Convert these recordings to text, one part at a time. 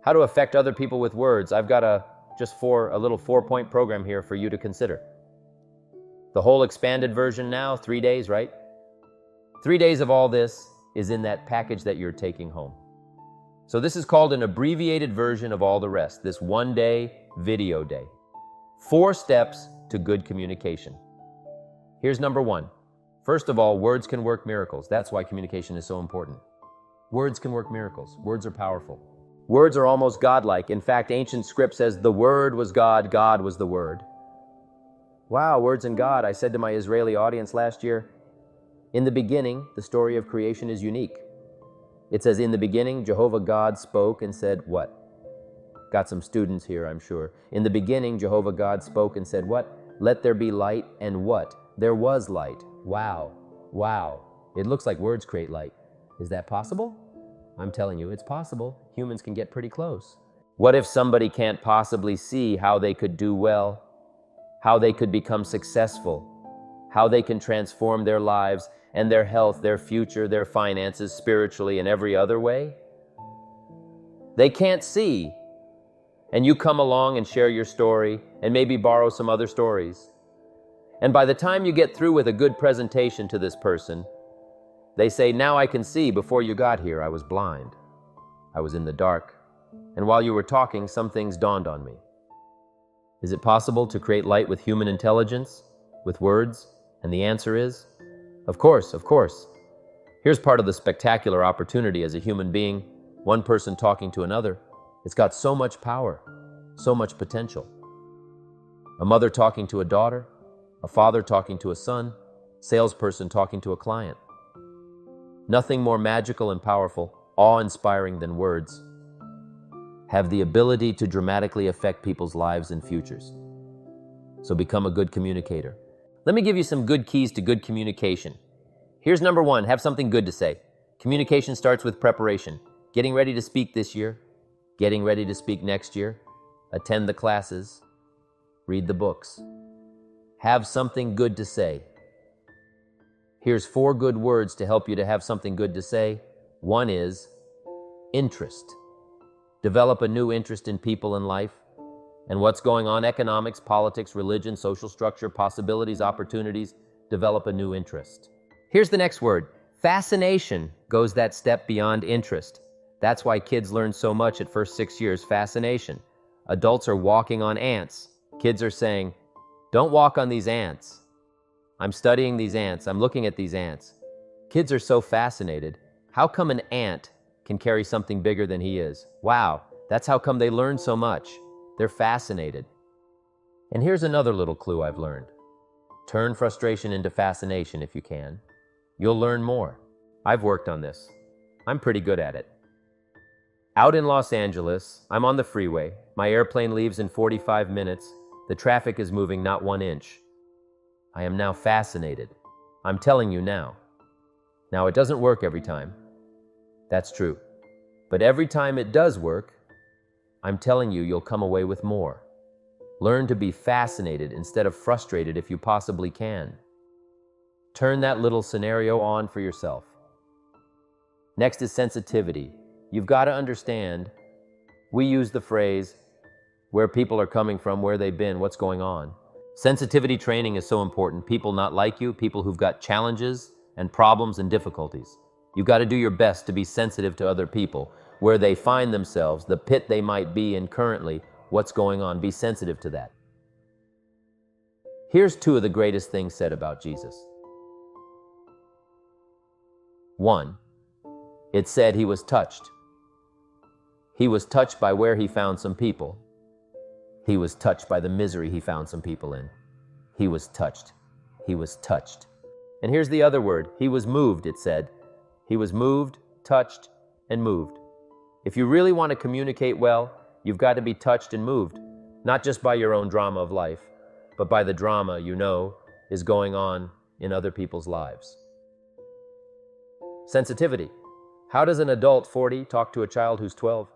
How to affect other people with words. I've got a little 4-point program here for you to consider. The whole expanded version now, 3 days, right? 3 days of all this is in that package that you're taking home. So this is called an abbreviated version of all the rest, this 1-day video day. 4 steps to good communication. Here's number 1. First of all, words can work miracles. That's why communication is so important. Words can work miracles. Words are powerful. Words are almost godlike. In fact, ancient script says the Word was God, God was the Word. Wow, words and God. I said to my Israeli audience last year, in the beginning, the story of creation is unique. It says, in the beginning, Jehovah God spoke and said what? Got some students here, I'm sure. In the beginning, Jehovah God spoke and said what? Let there be light, and what? There was light. Wow, wow. It looks like words create light. Is that possible? I'm telling you, it's possible. Humans can get pretty close. What if somebody can't possibly see how they could do well, how they could become successful, how they can transform their lives and their health, their future, their finances, spiritually, and every other way? They can't see. And you come along and share your story and maybe borrow some other stories. And by the time you get through with a good presentation to this person, they say, now I can see. Before you got here, I was blind. I was in the dark. And while you were talking, some things dawned on me. Is it possible to create light with human intelligence, with words? And the answer is, of course, of course. Here's part of the spectacular opportunity as a human being, one person talking to another. It's got so much power, so much potential. A mother talking to a daughter, a father talking to a son, salesperson talking to a client. Nothing more magical and powerful, awe-inspiring than words have the ability to dramatically affect people's lives and futures. So become a good communicator. Let me give you some good keys to good communication. Here's number 1, have something good to say. Communication starts with preparation. Getting ready to speak this year, getting ready to speak next year, attend the classes, read the books. Have something good to say. Here's 4 good words to help you to have something good to say. 1 is interest. Develop a new interest in people and life and what's going on, economics, politics, religion, social structure, possibilities, opportunities. Develop a new interest. Here's the next word. Fascination goes that step beyond interest. That's why kids learn so much at first 6 years, fascination. Adults are walking on ants. Kids are saying, don't walk on these ants. I'm studying these ants. I'm looking at these ants. Kids are so fascinated. How come an ant can carry something bigger than he is? Wow, that's how come they learn so much. They're fascinated. And here's another little clue I've learned. Turn frustration into fascination if you can. You'll learn more. I've worked on this. I'm pretty good at it. Out in Los Angeles, I'm on the freeway. My airplane leaves in 45 minutes. The traffic is moving not 1 inch. I am now fascinated. I'm telling you now. Now, it doesn't work every time. That's true. But every time it does work, I'm telling you, you'll come away with more. Learn to be fascinated instead of frustrated if you possibly can. Turn that little scenario on for yourself. Next is sensitivity. You've got to understand, we use the phrase, where people are coming from, where they've been, what's going on. Sensitivity training is so important. People not like you, people who've got challenges and problems and difficulties. You've got to do your best to be sensitive to other people, where they find themselves, the pit they might be in currently, what's going on. Be sensitive to that. Here's 2 of the greatest things said about Jesus. 1, it said he was touched. He was touched by where he found some people. He was touched by the misery he found some people in. He was touched. He was touched. And here's the other word. He was moved, it said. He was moved, touched, and moved. If you really want to communicate well, you've got to be touched and moved, not just by your own drama of life, but by the drama you know is going on in other people's lives. Sensitivity. How does an adult 40 talk to a child who's 12?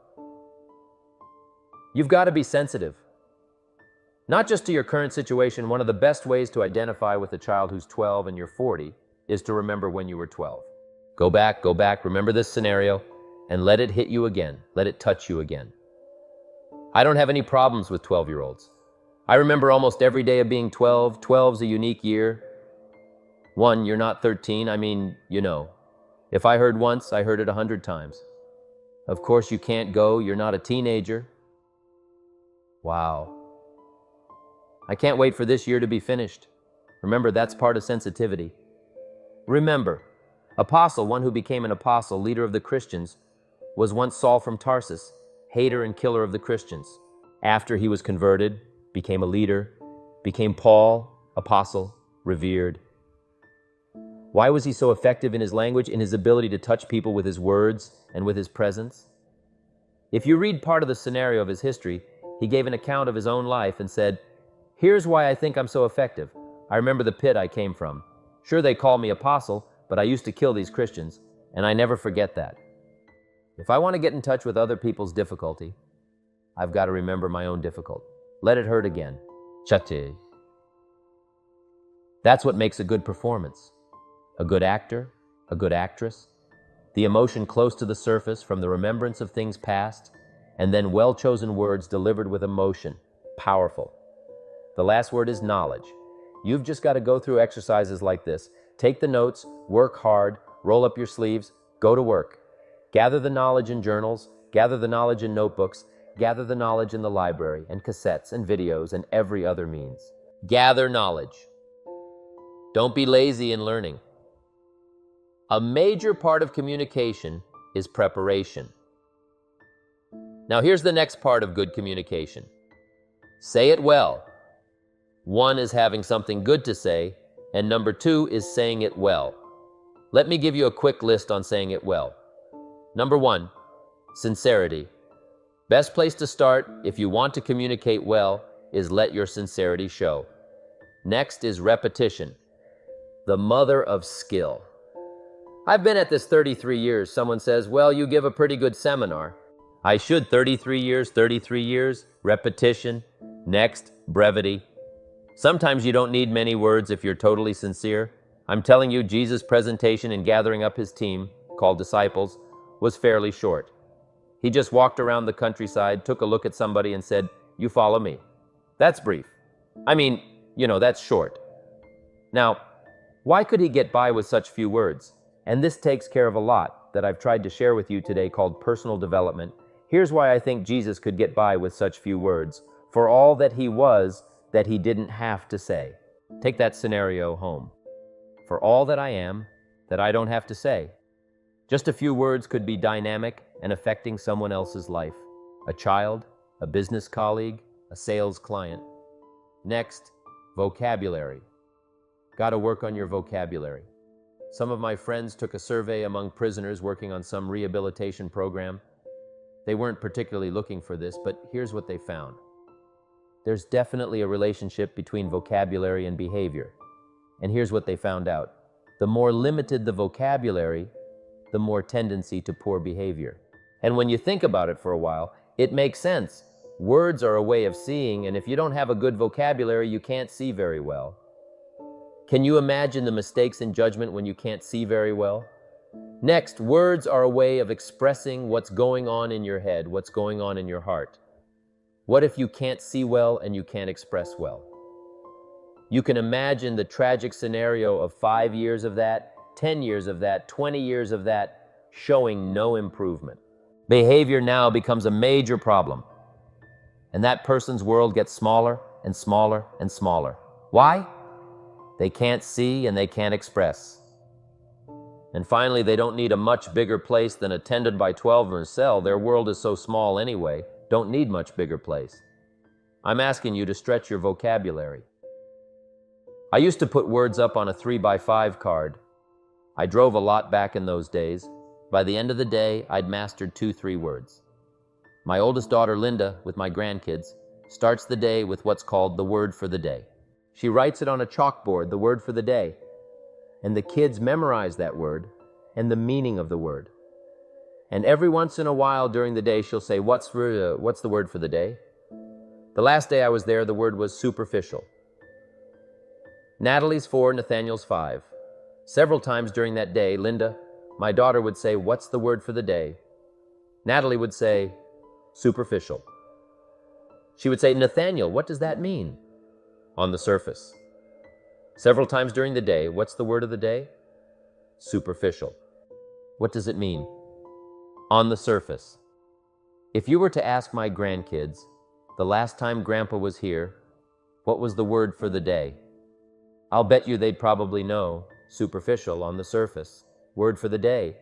You've got to be sensitive. Not just to your current situation. One of the best ways to identify with a child who's 12 and you're 40 is to remember when you were 12. Go back, remember this scenario, and let it hit you again. Let it touch you again. I don't have any problems with 12-year-olds. I remember almost every day of being 12. 12's a unique year. One, you're not 13. I mean, you know. If I heard once, I heard it 100 times. Of course, you can't go. You're not a teenager. Wow. I can't wait for this year to be finished. Remember, that's part of sensitivity. Remember, Apostle, one who became an apostle, leader of the Christians, was once Saul from Tarsus, hater and killer of the Christians. After he was converted, became a leader, became Paul, apostle, revered. Why was he so effective in his language, in his ability to touch people with his words and with his presence? If you read part of the scenario of his history, he gave an account of his own life and said, "Here's why I think I'm so effective. I remember the pit I came from. Sure, they call me apostle, but I used to kill these Christians, and I never forget that. If I want to get in touch with other people's difficulty, I've got to remember my own difficult. Let it hurt again. Chate." That's what makes a good performance. A good actor, a good actress, the emotion close to the surface from the remembrance of things past, and then well-chosen words delivered with emotion, powerful. The last word is knowledge. You've just got to go through exercises like this. Take the notes, work hard, roll up your sleeves, go to work. Gather the knowledge in journals, gather the knowledge in notebooks, gather the knowledge in the library and cassettes and videos and every other means. Gather knowledge. Don't be lazy in learning. A major part of communication is preparation. Now here's the next part of good communication. Say it well. One is having something good to say, and number two is saying it well. Let me give you a quick list on saying it well. Number one, sincerity. Best place to start if you want to communicate well is let your sincerity show. Next is repetition, the mother of skill. I've been at this 33 years. Someone says, well, you give a pretty good seminar. I should. 33 years, repetition. Next, brevity. Sometimes you don't need many words if you're totally sincere. I'm telling you, Jesus' presentation in gathering up his team, called disciples, was fairly short. He just walked around the countryside, took a look at somebody and said, "You follow me." That's brief. I mean, that's short. Now, why could he get by with such few words? And this takes care of a lot that I've tried to share with you today called personal development. Here's why I think Jesus could get by with such few words. For all that he was, that he didn't have to say. Take that scenario home. For all that I am, that I don't have to say. Just a few words could be dynamic and affecting someone else's life. A child, a business colleague, a sales client. Next, vocabulary. Got to work on your vocabulary. Some of my friends took a survey among prisoners working on some rehabilitation program. They weren't particularly looking for this, but here's what they found. There's definitely a relationship between vocabulary and behavior. And here's what they found out. The more limited the vocabulary, the more tendency to poor behavior. And when you think about it for a while, it makes sense. Words are a way of seeing, and if you don't have a good vocabulary, you can't see very well. Can you imagine the mistakes in judgment when you can't see very well? Next, words are a way of expressing what's going on in your head, what's going on in your heart. What if you can't see well and you can't express well? You can imagine the tragic scenario of 5 years of that, 10 years of that, 20 years of that, showing no improvement. Behavior now becomes a major problem. And that person's world gets smaller and smaller and smaller. Why? They can't see and they can't express. And finally, they don't need a much bigger place than a 10 by 12 in a cell. Their world is so small anyway, don't need much bigger place. I'm asking you to stretch your vocabulary. I used to put words up on a 3 by 5 card. I drove a lot back in those days. By the end of the day, I'd mastered 2-3 words. My oldest daughter, Linda, with my grandkids, starts the day with what's called the word for the day. She writes it on a chalkboard, the word for the day. And the kids memorize that word and the meaning of the word. And every once in a while during the day, she'll say, what's the word for the day? The last day I was there, the word was superficial. Natalie's 4, Nathaniel's 5. Several times during that day, Linda, my daughter, would say, what's the word for the day? Natalie would say, superficial. She would say, Nathaniel, what does that mean? On the surface. Several times during the day, what's the word of the day? Superficial. What does it mean? On the surface. If you were to ask my grandkids, the last time Grandpa was here, what was the word for the day? I'll bet you they'd probably know. Superficial, on the surface. Word for the day.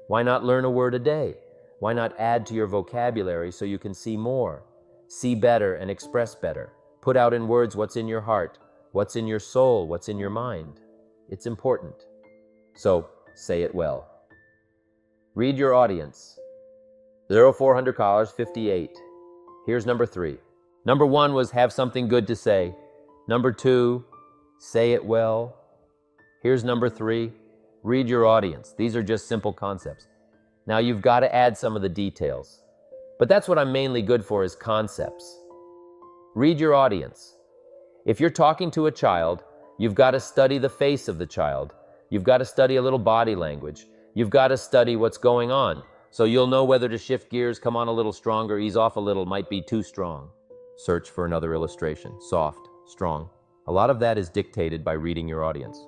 Why not learn a word a day? Why not add to your vocabulary so you can see more, see better and express better? Put out in words what's in your heart, what's in your soul, what's in your mind. It's important. So, say it well. Read your audience. 0400 callers, 58. Here's number 3. Number 1 was have something good to say. Number 2, say it well. Here's number 3, read your audience. These are just simple concepts. Now you've got to add some of the details. But that's what I'm mainly good for, is concepts. Read your audience. If you're talking to a child, you've got to study the face of the child. You've got to study a little body language. You've got to study what's going on. So you'll know whether to shift gears, come on a little stronger, ease off a little, might be too strong. Search for another illustration. Soft, strong. A lot of that is dictated by reading your audience.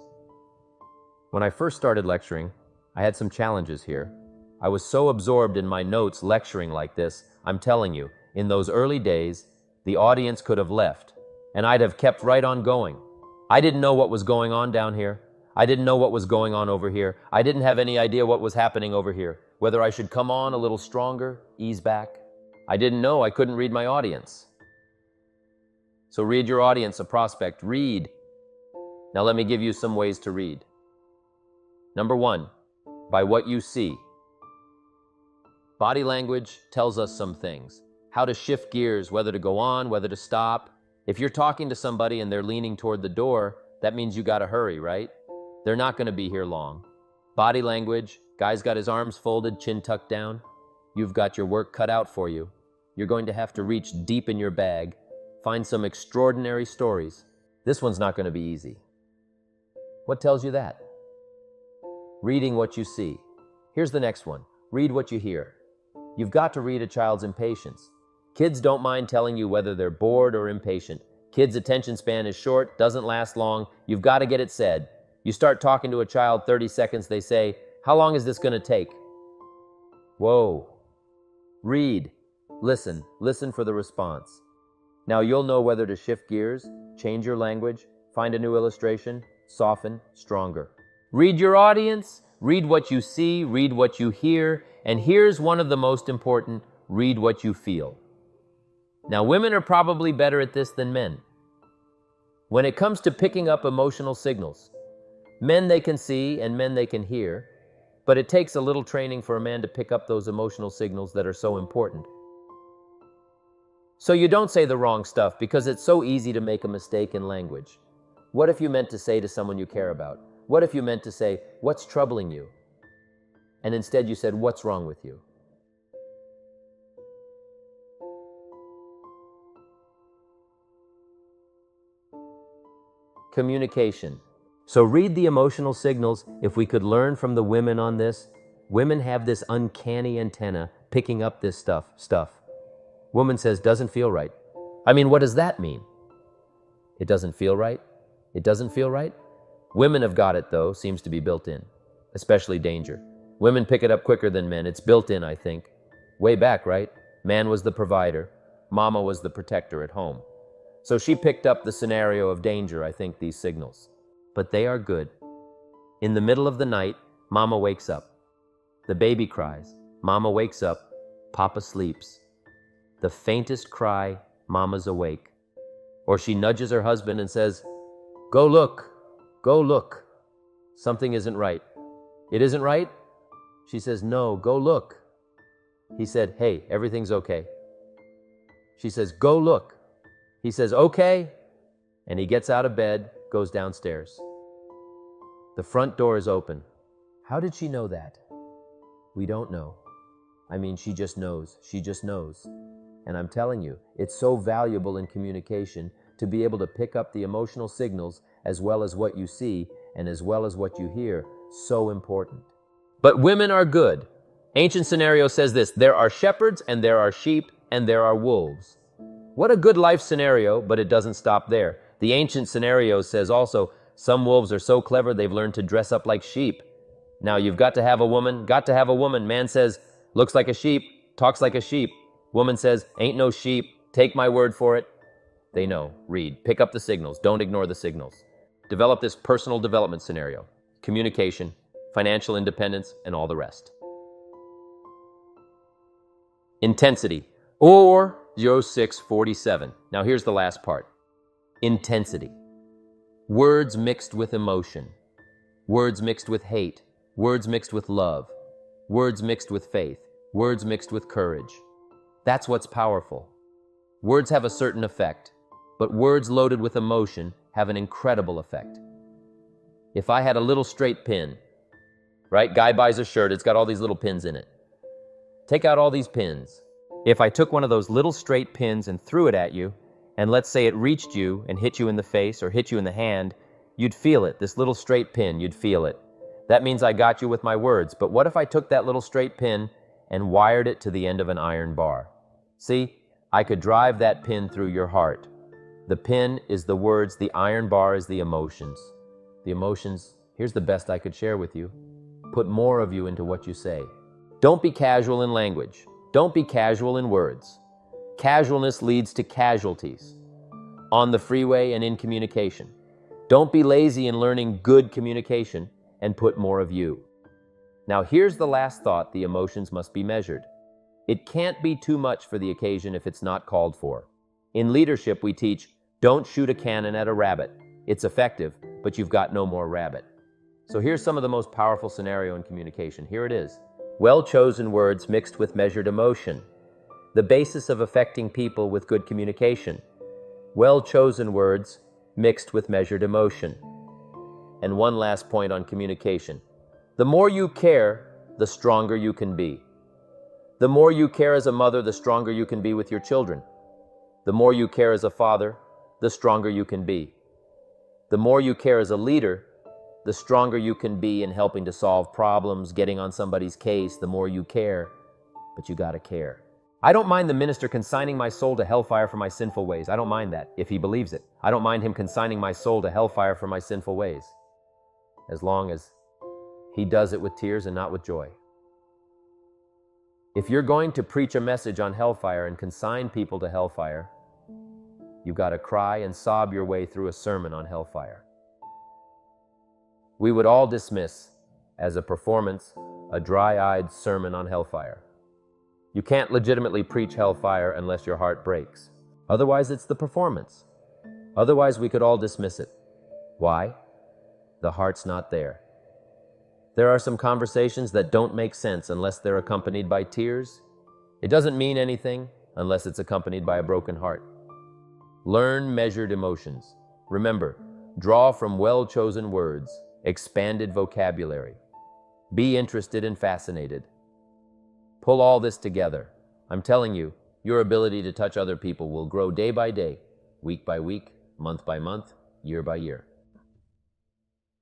When I first started lecturing, I had some challenges here. I was so absorbed in my notes lecturing like this, I'm telling you, in those early days, the audience could have left, and I'd have kept right on going. I didn't know what was going on down here. I didn't know what was going on over here. I didn't have any idea what was happening over here, whether I should come on a little stronger, ease back. I didn't know. I couldn't read my audience. So read your audience, a prospect. Read. Now let me give you some ways to read. Number 1, by what you see. Body language tells us some things. How to shift gears, whether to go on, whether to stop. If you're talking to somebody and they're leaning toward the door, that means you got to hurry, right? They're not going to be here long. Body language, guy's got his arms folded, chin tucked down. You've got your work cut out for you. You're going to have to reach deep in your bag, find some extraordinary stories. This one's not going to be easy. What tells you that? Reading what you see. Here's the next one. Read what you hear. You've got to read a child's impatience. Kids don't mind telling you whether they're bored or impatient. Kids' attention span is short, doesn't last long. You've got to get it said. You start talking to a child 30 seconds, they say, how long is this going to take? Whoa. Read. Listen. Listen for the response. Now you'll know whether to shift gears, change your language, find a new illustration, soften, stronger. Read your audience, read what you see, read what you hear, and here's one of the most important, read what you feel. Now women are probably better at this than men. When it comes to picking up emotional signals, men they can see and men they can hear, but it takes a little training for a man to pick up those emotional signals that are so important. So you don't say the wrong stuff because it's so easy to make a mistake in language. What if you meant to say to someone you care about? What if you meant to say, what's troubling you? And instead you said, what's wrong with you? Communication. So read the emotional signals. If we could learn from the women on this, women have this uncanny antenna picking up this stuff. Woman says, doesn't feel right. I mean, what does that mean? It doesn't feel right? It doesn't feel right? Women have got it, though, seems to be built in, especially danger. Women pick it up quicker than men. It's built in, I think. Way back, right? Man was the provider. Mama was the protector at home. So she picked up the scenario of danger, I think, these signals. But they are good. In the middle of the night, Mama wakes up. The baby cries. Mama wakes up. Papa sleeps. The faintest cry, Mama's awake. Or she nudges her husband and says, go look, go look. Something isn't right. It isn't right? She says, no, go look. He said, hey, everything's okay. She says, go look. He says, okay. And he gets out of bed, goes downstairs. The front door is open. How did she know that? We don't know. I mean, she just knows. She just knows. And I'm telling you, it's so valuable in communication to be able to pick up the emotional signals as well as what you see and as well as what you hear. So important. But women are good. Ancient scenario says this, there are shepherds and there are sheep and there are wolves. What a good life scenario, but it doesn't stop there. The ancient scenario says also, some wolves are so clever they've learned to dress up like sheep. Now you've got to have a woman, Man says, looks like a sheep, talks like a sheep. Woman says, ain't no sheep, take my word for it. They know, read, pick up the signals, don't ignore the signals. Develop this personal development scenario, communication, financial independence, and all the rest. Intensity, or 0647. Now here's the last part. Intensity. Words mixed with emotion. Words mixed with hate. Words mixed with love. Words mixed with faith. Words mixed with courage. That's what's powerful. Words have a certain effect, but words loaded with emotion have an incredible effect. If I had a little straight pin, right? Guy buys a shirt, it's got all these little pins in it. Take out all these pins. If I took one of those little straight pins and threw it at you, and let's say it reached you and hit you in the face or hit you in the hand, you'd feel it. This little straight pin, you'd feel it. That means I got you with my words. But what if I took that little straight pin and wired it to the end of an iron bar? See, I could drive that pin through your heart. The pin is the words, the iron bar is the emotions. The emotions, here's the best I could share with you. Put more of you into what you say. Don't be casual in language. Don't be casual in words. Casualness leads to casualties on the freeway and in communication. Don't be lazy in learning good communication and put more of you. Now here's the last thought, the emotions must be measured. It can't be too much for the occasion if it's not called for. In leadership we teach, don't shoot a cannon at a rabbit. It's effective, but you've got no more rabbit. So here's some of the most powerful scenario in communication. Here it is. Well-chosen words mixed with measured emotion. The basis of affecting people with good communication. Well-chosen words mixed with measured emotion. And one last point on communication. The more you care, the stronger you can be. The more you care as a mother, the stronger you can be with your children. The more you care as a father, the stronger you can be. The more you care as a leader, the stronger you can be in helping to solve problems, getting on somebody's case, the more you care, but you gotta care. I don't mind the minister consigning my soul to hellfire for my sinful ways. I don't mind that, if he believes it. I don't mind him consigning my soul to hellfire for my sinful ways, as long as he does it with tears and not with joy. If you're going to preach a message on hellfire and consign people to hellfire, you've got to cry and sob your way through a sermon on hellfire. We would all dismiss, as a performance, a dry-eyed sermon on hellfire. You can't legitimately preach hellfire unless your heart breaks. Otherwise, it's the performance. Otherwise, we could all dismiss it. Why? The heart's not there. There are some conversations that don't make sense unless they're accompanied by tears. It doesn't mean anything unless it's accompanied by a broken heart. Learn measured emotions. Remember, draw from well-chosen words, expanded vocabulary. Be interested and fascinated. Pull all this together. I'm telling you, your ability to touch other people will grow day by day, week by week, month by month, year by year.